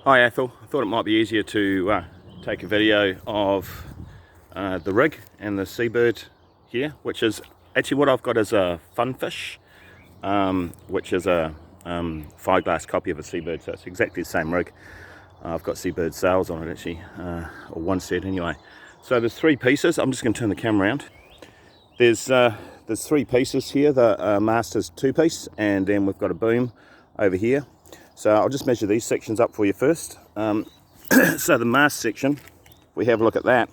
Hi Ethel, I thought it might be easier to take a video of the rig and the seabird here, which is actually what I've got is a funfish, which is a fiberglass copy of a seabird, so it's exactly the same rig. I've got seabird sails on it actually, or one set anyway. So there's three pieces. I'm just going to turn the camera around. There's three pieces here. The mast is two piece, and then we've got a boom over here. So I'll just measure these sections up for you first. So the mast section, if we have a look at that,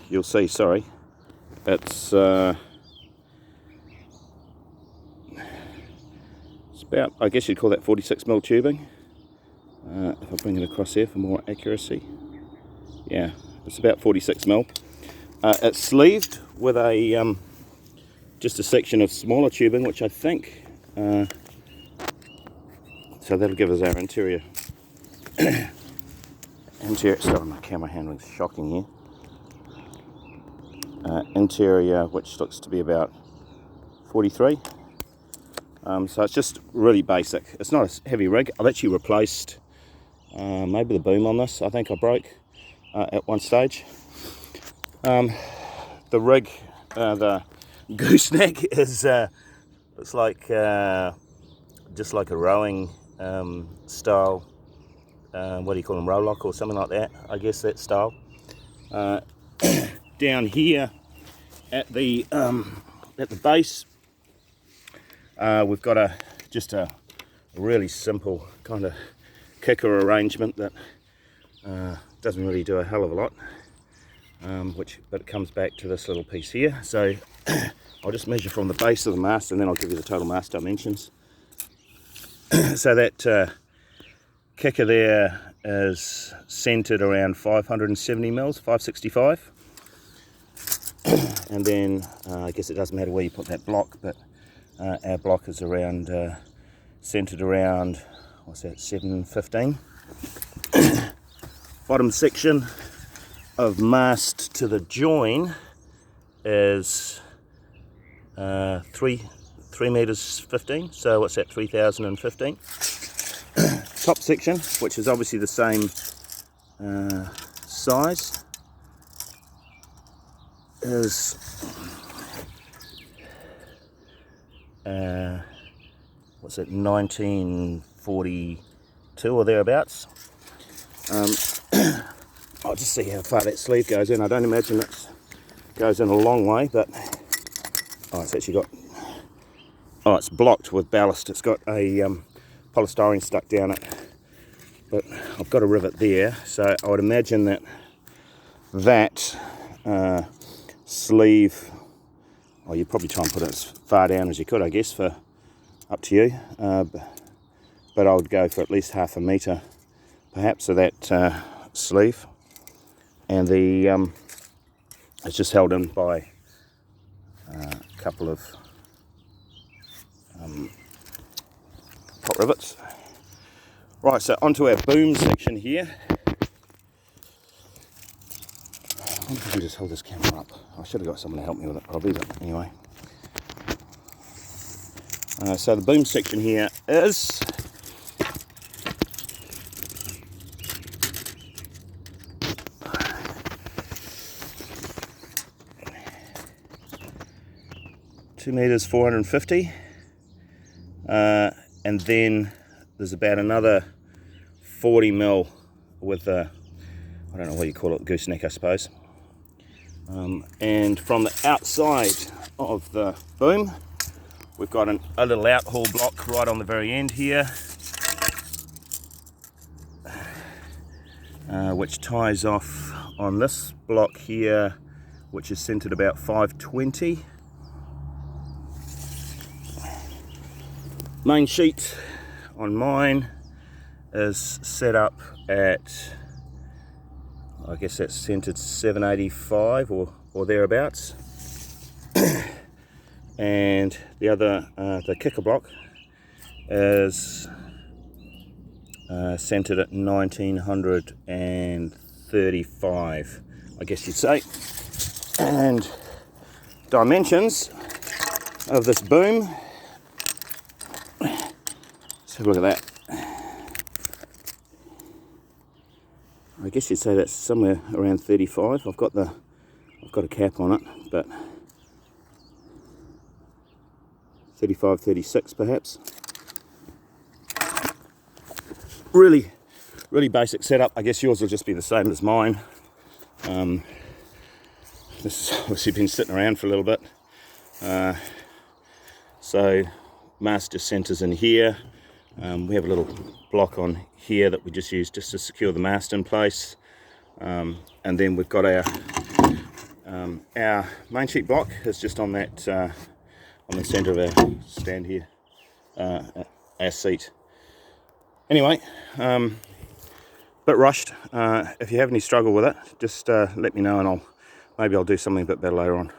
you'll see, sorry, it's about, I guess you'd call that 46mm tubing. If I bring it across here for more accuracy. Yeah, it's about 46mm. It's sleeved with a just a section of smaller tubing, which I think, so that'll give us our interior. Sorry, my camera handling's shocking here. Interior, which looks to be about 43. So it's just really basic. It's not a heavy rig. I've actually replaced maybe the boom on this. I think I broke at one stage. The rig, the gooseneck is it's like just like a rowing style. What do you call them? Rowlock or something like that. I guess that style. Down here at the base, we've got just a really simple kind of kicker arrangement that doesn't really do a hell of a lot, but it comes back to this little piece here. So I'll just measure from the base of the mast, and then I'll give you the total mast dimensions. So that kicker there is centered around 570 mils, 565. And then I guess it doesn't matter where you put that block, but our block is around centered around, what's that, 715. Bottom section of mast to the join is 3 meters 15, so what's that, 3015. Top section, which is obviously the same size, is what's it, 1942 or thereabouts. I'll just see how far that sleeve goes in. I don't imagine it goes in a long way, but it's actually got, it's blocked with ballast. It's got a polystyrene stuck down it, but I've got a rivet there, so I would imagine that sleeve, you'd probably try and put it as far down as you could, I guess, for up to you, but I would go for at least half a metre perhaps of that sleeve, and it's just held in by a couple of pot rivets. Right, so onto our boom section here. I wonder if I can just hold this camera up. I should have got someone to help me with it probably, but anyway. So the boom section here is two meters 450, and then there's about another 40mm with a, I don't know what you call it, gooseneck I suppose. And from the outside of the boom, we've got a little out haul block right on the very end here, which ties off on this block here, which is centered about 520. Main sheet on mine is set up at, I guess that's centered 785 or thereabouts. And the other, the kicker block is centered at 1935, I guess you'd say. And dimensions of this boom, let's have a look at that. I guess you'd say that's somewhere around 35. I've got a cap on it, but 35, 36 perhaps. Really basic setup. I guess yours will just be the same as mine. This has obviously been sitting around for a little bit. So mast just centers in here. We have a little block on here that we just use just to secure the mast in place. And then we've got our main sheet block is just on that on the center of our stand here, our seat. Anyway, bit rushed. If you have any struggle with it, just let me know, and maybe I'll do something a bit better later on.